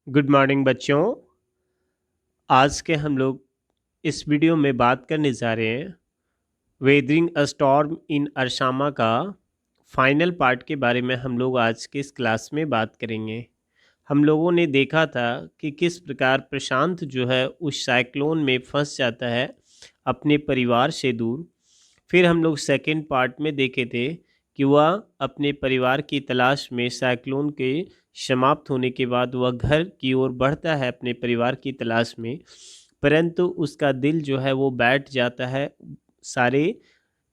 Good morning बच्चों। आज के हम लोग इस वीडियो में बात करने जा रहे हैं वेदरिंग अ स्टॉर्म इन अरसामा का फाइनल पार्ट के बारे में। हम लोग आज के इस क्लास में बात करेंगे। हम लोगों ने देखा था कि किस प्रकार प्रशांत जो है उस साइक्लोन में फंस जाता है अपने परिवार से दूर। फिर हम लोग सेकेंड पार्ट में देखे थे कि वह अपने परिवार की तलाश में साइक्लोन के समाप्त होने के बाद वह घर की ओर बढ़ता है अपने परिवार की तलाश में, परंतु उसका दिल जो है वो बैठ जाता है सारे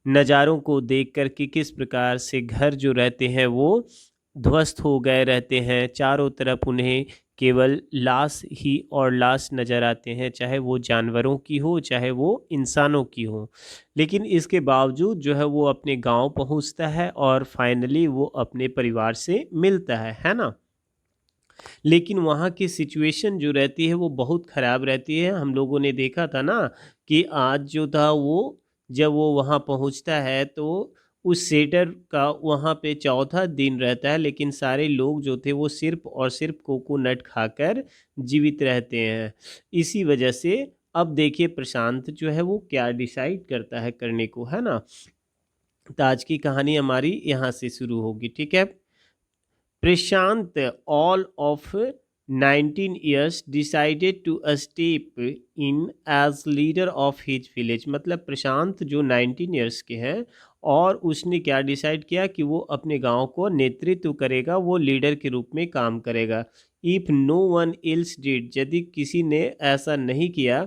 नज़ारों को देखकर कि किस प्रकार से घर जो रहते हैं वो ध्वस्त हो गए रहते हैं। चारों तरफ उन्हें केवल लाश ही और लाश नज़र आते हैं, चाहे वो जानवरों की हो चाहे वो इंसानों की हो। लेकिन इसके बावजूद जो है वो अपने गांव पहुंचता है और फाइनली वो अपने परिवार से मिलता है ना। लेकिन वहाँ की सिचुएशन जो रहती है वो बहुत ख़राब रहती है। हम लोगों ने देखा था ना कि आज जो था वो जब वो वहाँ पहुँचता है तो उस सेटर का वहाँ पे चौथा दिन रहता है, लेकिन सारे लोग जो थे वो सिर्फ़ और सिर्फ़ कोकोनट खाकर जीवित रहते हैं। इसी वजह से अब देखिए प्रशांत जो है वो क्या डिसाइड करता है करने को, है ना? तो आज की कहानी हमारी यहाँ से शुरू होगी, ठीक है? Prashant, all of 19 years, decided to step in as leader of his village। मतलब प्रशांत जो 19 years के हैं और उसने क्या डिसाइड किया कि वो अपने गांव को नेतृत्व करेगा, वो लीडर के रूप में काम करेगा। If no one else did, यदि किसी ने ऐसा नहीं किया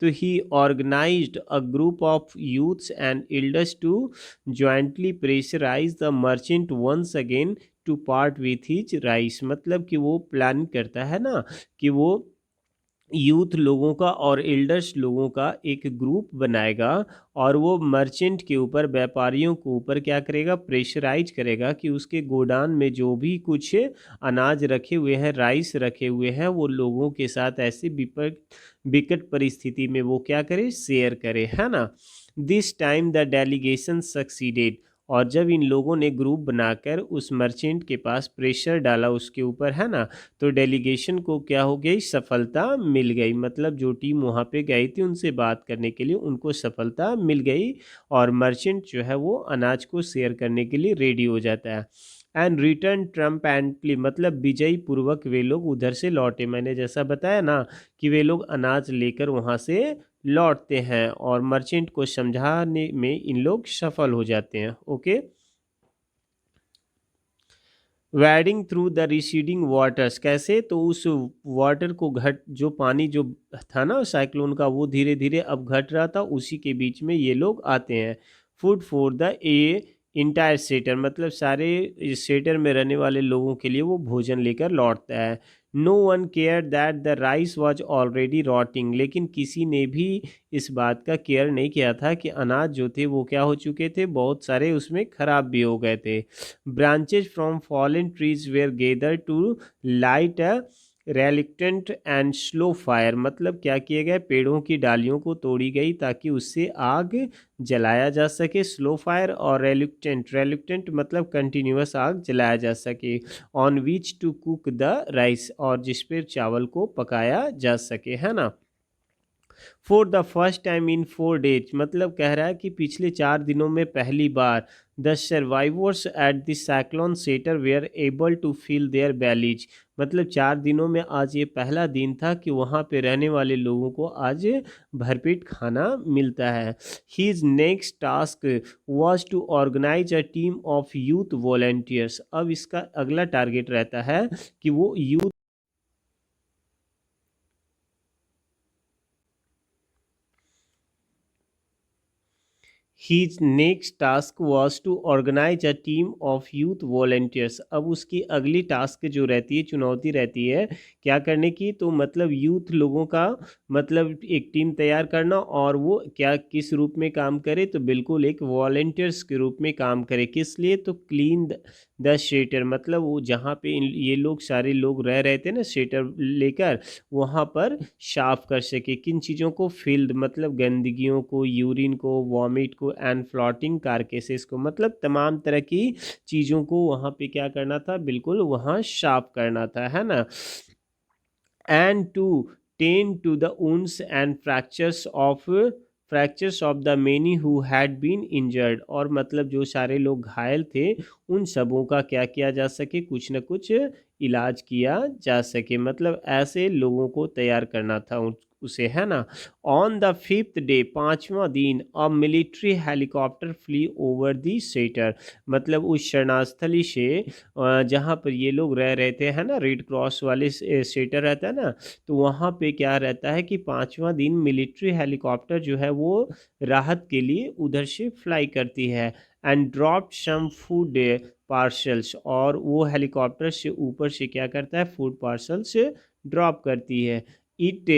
तो he organised a group of youths and elders to jointly pressurise the merchant once again to part with his rice. मतलब कि वो प्लान करता है ना कि वो यूथ लोगों का और एल्डर्स लोगों का एक ग्रुप बनाएगा और वो मर्चेंट के ऊपर, व्यापारियों के ऊपर क्या करेगा, प्रेशराइज करेगा कि उसके गोडाउन में जो भी कुछ अनाज रखे हुए हैं, राइस रखे हुए हैं, वो लोगों के साथ ऐसे विकट परिस्थिति में वो क्या करे, शेयर करे, है ना। This time the delegation succeeded. और जब इन लोगों ने ग्रुप बनाकर उस मर्चेंट के पास प्रेशर डाला उसके ऊपर, है ना, तो डेलीगेशन को क्या हो गई, सफलता मिल गई। मतलब जो टीम वहाँ पे गई थी उनसे बात करने के लिए उनको सफलता मिल गई और मर्चेंट जो है वो अनाज को शेयर करने के लिए रेडी हो जाता है। एंड रिटर्न ट्रम्पेंटली, मतलब विजयी पूर्वक वे लोग उधर से लौटे। मैंने जैसा बताया ना कि वे लोग अनाज लेकर वहाँ से लौटते हैं और मर्चेंट को समझाने में इन लोग सफल हो जाते हैं। Okay. Wedding through the receding waters, कैसे, तो उस वाटर को घट, जो पानी जो था ना साइक्लोन का वो धीरे धीरे अब घट रहा था, उसी के बीच में ये लोग आते हैं। Food for the a entire shelter, मतलब सारे सेटर में रहने वाले लोगों के लिए वो भोजन लेकर लौटता है। No one care that the rice was already rotting, लेकिन किसी ने भी इस बात का केयर नहीं किया था कि अनाज जो थे वो क्या हो चुके थे, बहुत सारे उसमें खराब भी हो गए थे। Branches from fallen trees were gathered to light a reluctant and slow fire। मतलब क्या किए गए, पेड़ों की डालियों को तोड़ी गई ताकि उससे आग जलाया जा सके। स्लो फायर और रेलुक्टेंट मतलब कंटिन्यूस आग जलाया जा सके। On which to cook the rice, और जिस पर चावल को पकाया जा सके, है ना। For the first time in 4 days, मतलब कह रहा है कि पिछले 4 दिनों में पहली बार the survivors at the cyclone shelter were able to feel their bellies. मतलब 4 दिनों में आज ये पहला दिन था कि वहाँ पे रहने वाले लोगों को आज भरपेट खाना मिलता है। His next task was to organise a team of youth volunteers. अब इसका अगला टारगेट रहता है कि वो youth, His next task was to organize a team of youth volunteers। अब उसकी अगली टास्क जो रहती है, चुनौती रहती है क्या करने की, तो मतलब यूथ लोगों का मतलब एक टीम तैयार करना, और वो क्या किस रूप में काम करे, तो बिल्कुल एक वॉलेंटियर्स के रूप में काम करे। किस लिए, तो क्लीन द शेटर, मतलब वो जहाँ पे ये लोग सारे लोग रह रहे थे ना शेटर लेकर, वहाँ पर साफ कर सके किन चीज़ों को, फील्ड मतलब गंदगियों को, यूरिन को, वॉमिट को, एंड फ्लोटिंग कारकेसेस को, मतलब तमाम तरह की चीज़ों को वहाँ पे क्या करना था, बिल्कुल वहाँ साफ करना था, है ना। and to tend to the wounds and fractures of the many who had been injured। और मतलब जो सारे लोग घायल थे उन सबों का क्या किया जा सके, कुछ न कुछ इलाज किया जा सके, मतलब ऐसे लोगों को तैयार करना था उसे, है ना। ऑन द फिफ्थ डे, पांचवा दिन, a military helicopter flew over the shelter, मतलब उस शरणास्थली से जहाँ पर ये लोग रह रहे थे, है ना, रेड क्रॉस वाले सेटर रहता है ना, तो वहाँ पे क्या रहता है कि पांचवा दिन मिलिट्री हेलीकॉप्टर जो है वो राहत के लिए उधर से फ्लाई करती है। And drop some food parcels, और वो हेलीकॉप्टर से ऊपर से क्या करता है, फूड पार्सल्स ड्रॉप करती है। It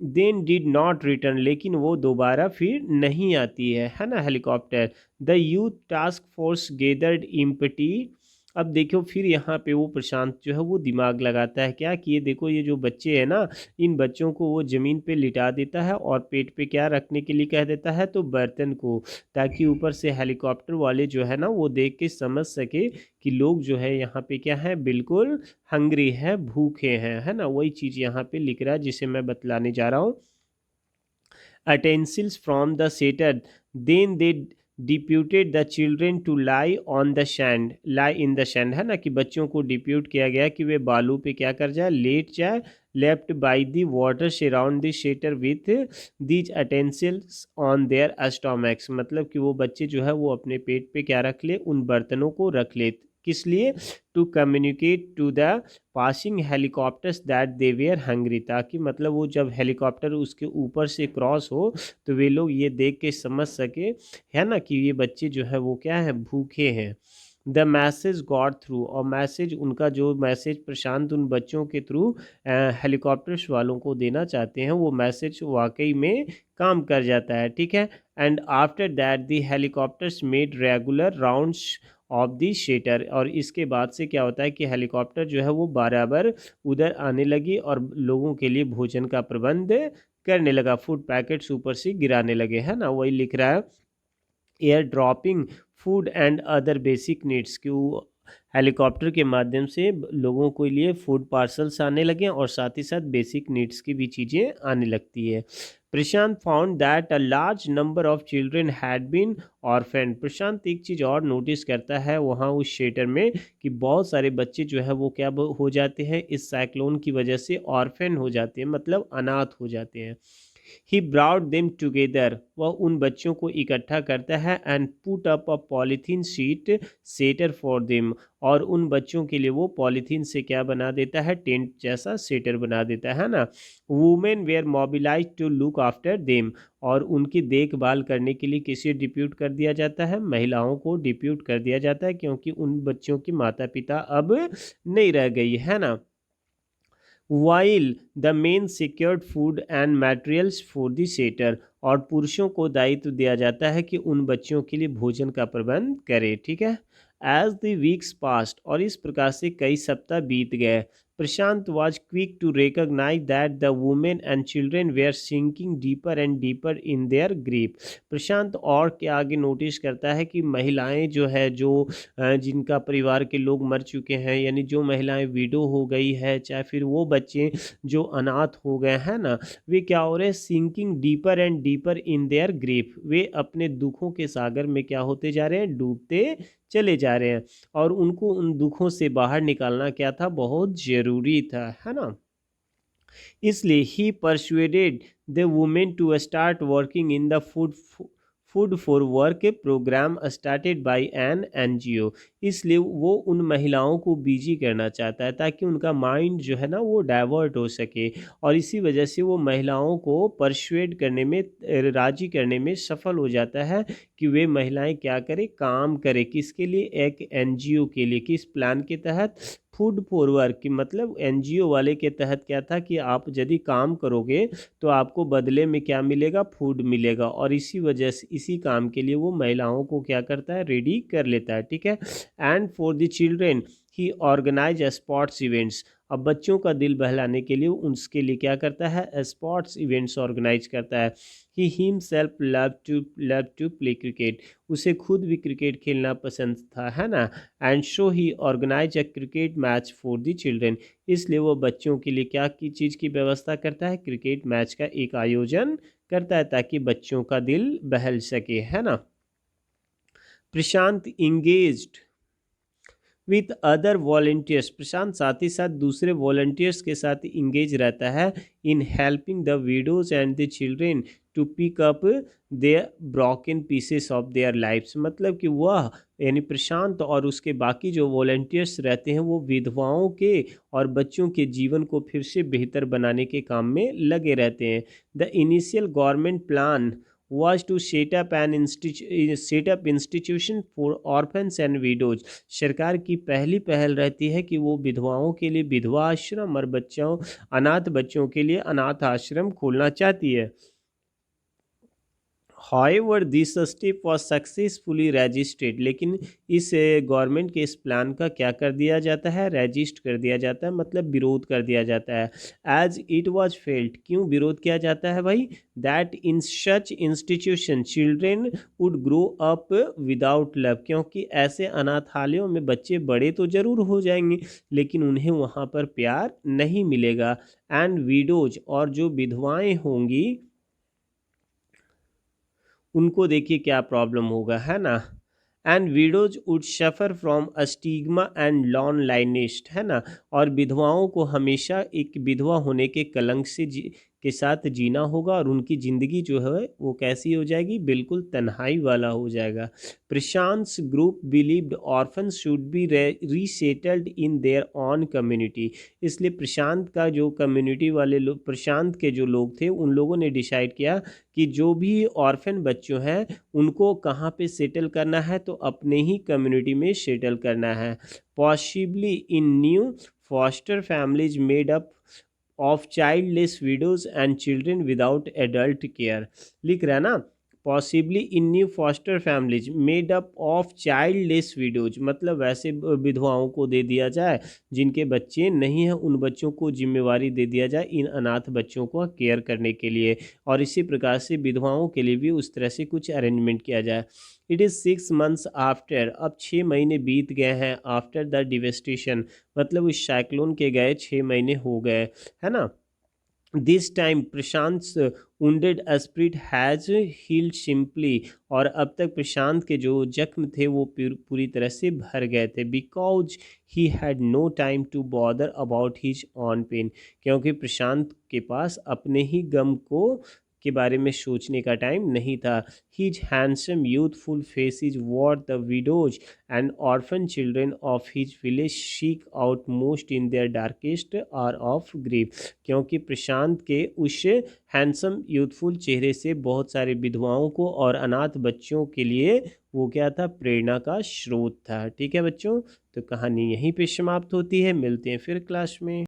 then did not return, लेकिन वो दोबारा फिर नहीं आती है ना helicopter. The youth task force gathered empty. अब देखो फिर यहाँ पे वो प्रशांत जो है वो दिमाग लगाता है क्या कि ये देखो ये जो बच्चे हैं ना, इन बच्चों को वो ज़मीन पे लिटा देता है और पेट पे क्या रखने के लिए कह देता है, तो बर्तन को, ताकि ऊपर से हेलीकॉप्टर वाले जो है ना वो देख के समझ सके कि लोग जो है यहाँ पे क्या है, बिल्कुल हंग्री है, भूखे हैं, है ना। वही चीज़ यहाँ पे लिख रहा है जिसे मैं बतलाने जा रहा हूँ। utensils from the satyr. Then they deputed the children to lie in the sand, है ना, कि बच्चों को डिप्यूट किया गया कि वे बालू पे क्या कर जाए, लेट जाए। Left by the water surround the shelter with these utensils on their stomachs, मतलब कि वो बच्चे जो है वो अपने पेट पे क्या रख ले, उन बर्तनों को रख ले, किस लिए, to communicate to the passing helicopters that they were hungry, ताकि मतलब वो जब हेलीकॉप्टर उसके ऊपर से क्रॉस हो तो वे लोग ये देख के समझ सके, है ना, कि ये बच्चे जो है वो क्या है, भूखे हैं। द मैसेज गॉड थ्रू, और मैसेज उनका जो मैसेज प्रशांत उन बच्चों के थ्रू हेलीकॉप्टर्स वालों को देना चाहते हैं, वो मैसेज वाकई में काम कर जाता है, ठीक है। And after that the helicopters made regular rounds of the shutter, और इसके बाद से क्या होता है कि हेलीकॉप्टर जो है वो बराबर उधर आने लगी और लोगों के लिए भोजन का प्रबंध करने लगा, फूड पैकेट्स ऊपर से गिराने लगे, है ना। वही लिख रहा है, air dropping food and other basic needs, कि हेलीकॉप्टर के माध्यम से लोगों के लिए फूड पार्सल्स आने लगे और साथ ही साथ बेसिक नीड्स की भी चीज़ें आने लगती है। Prashant found that a large number of children had been orphan. Prashant एक चीज़ और नोटिस करता है वहाँ उस शेटर में कि बहुत सारे बच्चे जो है वो क्या हो जाते हैं, इस साइक्लोन की वजह से ऑर्फेन हो जाते हैं, मतलब अनाथ हो जाते हैं। ही ब्राउड देम टुगेदर, वह उन बच्चों को इकट्ठा करता है। And put up a polythene sheet shelter for them, और उन बच्चों के लिए वो पॉलीथीन से क्या बना देता है, टेंट जैसा सेटर बना देता है ना। Women were mobilise to look after them, और उनकी देखभाल करने के लिए किसे डिप्यूट कर दिया जाता है, महिलाओं को डिप्यूट कर दिया जाता है, क्योंकि उन बच्चों की माता पिता अब नहीं रह गई, है ना। While the men secured food and materials for the shelter, और पुरुषों को दायित्व दिया जाता है कि उन बच्चों के लिए भोजन का प्रबंध करे, ठीक है। एज द वीक्स पास्ट, और इस प्रकार से कई सप्ताह बीत गए। Prashant was quick to recognise that the women and children were sinking deeper and deeper in their grief. Prashant और के आगे नोटिस करता है कि महिलाएं जो है, जो जिनका परिवार के लोग मर चुके हैं, यानी जो महिलाएं विडो हो गई है, चाहे फिर वो बच्चे जो अनाथ हो गए हैं ना, वे क्या हो रहे हैं, sinking deeper and deeper in their grief, वे अपने दुखों के सागर में क्या होते जा रहे हैं, डूबते चले जा रहे हैं। और उनको उन दुखों से बाहर निकालना क्या था, बहुत ज़रूरी था, है ना। इसलिए he persuaded the women to start working in the food for work programme started by an NGO. इसलिए वो उन महिलाओं को बिजी करना चाहता है ताकि उनका माइंड जो है ना वो डाइवर्ट हो सके, और इसी वजह से वो महिलाओं को परसुएड करने में, राजी करने में सफल हो जाता है कि वे महिलाएं क्या करें, काम करें, किसके लिए, एक एनजीओ के लिए। किस प्लान के तहत, फूड फॉर वर्क, की मतलब एनजीओ वाले के तहत क्या था कि आप यदि काम करोगे तो आपको बदले में क्या मिलेगा, फूड मिलेगा। और इसी वजह से इसी काम के लिए वो महिलाओं को क्या करता है, रेडी कर लेता है, ठीक है। And for the children he organise sports events, अब बच्चों का दिल बहलाने के लिए उसके लिए क्या करता है, स्पोर्ट्स इवेंट्स ऑर्गेनाइज करता है। He himself love to play cricket, उसे खुद भी क्रिकेट खेलना पसंद था, है ना। And so he organise a cricket match for the children, इसलिए वो बच्चों के लिए क्या की चीज़ की व्यवस्था करता है, क्रिकेट मैच का एक आयोजन करता है ताकि बच्चों का दिल बहल सके, है ना। प्रशांत इंगेज्ड विथ अदर वॉल्टियर्स, प्रशांत साथ ही साथ दूसरे वॉल्टियर्स के साथ इंगेज रहता है in helping the widows and the children to pick up their broken pieces of their lifes, मतलब कि वह यानी प्रशांत और उसके बाकी जो वॉल्टियर्स रहते हैं वो विधवाओं के और बच्चों के जीवन को फिर से बेहतर बनाने के काम में लगे रहते हैं। The initial government plan was to set up institution for orphans and widows, सरकार की पहली पहल रहती है कि वो विधवाओं के लिए विधवा आश्रम और अनाथ बच्चों के लिए अनाथ आश्रम खोलना चाहती है। However, this step was successfully registered, लेकिन इस गवर्नमेंट के इस प्लान का क्या कर दिया जाता है, रजिस्ट कर दिया जाता है, मतलब विरोध कर दिया जाता है। एज इट वॉज फेल्ट, क्यों विरोध किया जाता है भाई, that in such institution children would grow up without love, क्योंकि ऐसे अनाथालयों में बच्चे बड़े तो ज़रूर हो जाएंगे लेकिन उन्हें वहाँ पर प्यार नहीं मिलेगा। एंड विडोज, और जो विधवाएं होंगी उनको देखिए क्या प्रॉब्लम होगा, है ना। And widows would suffer from a stigma and loneliness, है ना, और विधवाओं को हमेशा एक विधवा होने के कलंक से के साथ जीना होगा और उनकी ज़िंदगी जो है वो कैसी हो जाएगी, बिल्कुल तन्हाई वाला हो जाएगा। Prashant group believed orphan should be resettled in their own community, इसलिए प्रशांत का जो कम्युनिटी वाले लोग, प्रशांत के जो लोग थे, उन लोगों ने डिसाइड किया कि जो भी ऑर्फन बच्चों हैं उनको कहाँ पे सेटल करना है, तो अपने ही कम्युनिटी में सेटल करना है। Possibly in new foster families made up of childless widows and children without adult care, लिख रहा है ना। Possibly in new foster families made up of childless widows, मतलब वैसे विधवाओं को दे दिया जाए जिनके बच्चे नहीं हैं, उन बच्चों को जिम्मेवारी दे दिया जाए इन अनाथ बच्चों को केयर करने के लिए, और इसी प्रकार से विधवाओं के लिए भी उस तरह से कुछ अरेंजमेंट किया जाए। इट इज़ 6 months आफ्टर, अब 6 महीने बीत गए हैं, आफ्टर द डिवेस्टेशन, मतलब उस साइक्लोन के गए 6 महीने हो गए, है ना। This time Prashant wounded spirit has healed simply, और अब तक प्रशांत के जो जख्म थे वो पूरी तरह से भर गए थे। Because he had no time to bother about his own pain, क्योंकि प्रशांत के पास अपने ही गम को के बारे में सोचने का टाइम नहीं था। His handsome youthful face is what the widows and orphan children of his village seek out most in their darkest hour of grief, क्योंकि प्रशांत के उस हैंडसम यूथफुल चेहरे से बहुत सारे विधवाओं को और अनाथ बच्चों के लिए वो क्या था, प्रेरणा का स्रोत था। ठीक है बच्चों, तो कहानी यहीं पे समाप्त होती है, मिलते हैं फिर क्लास में।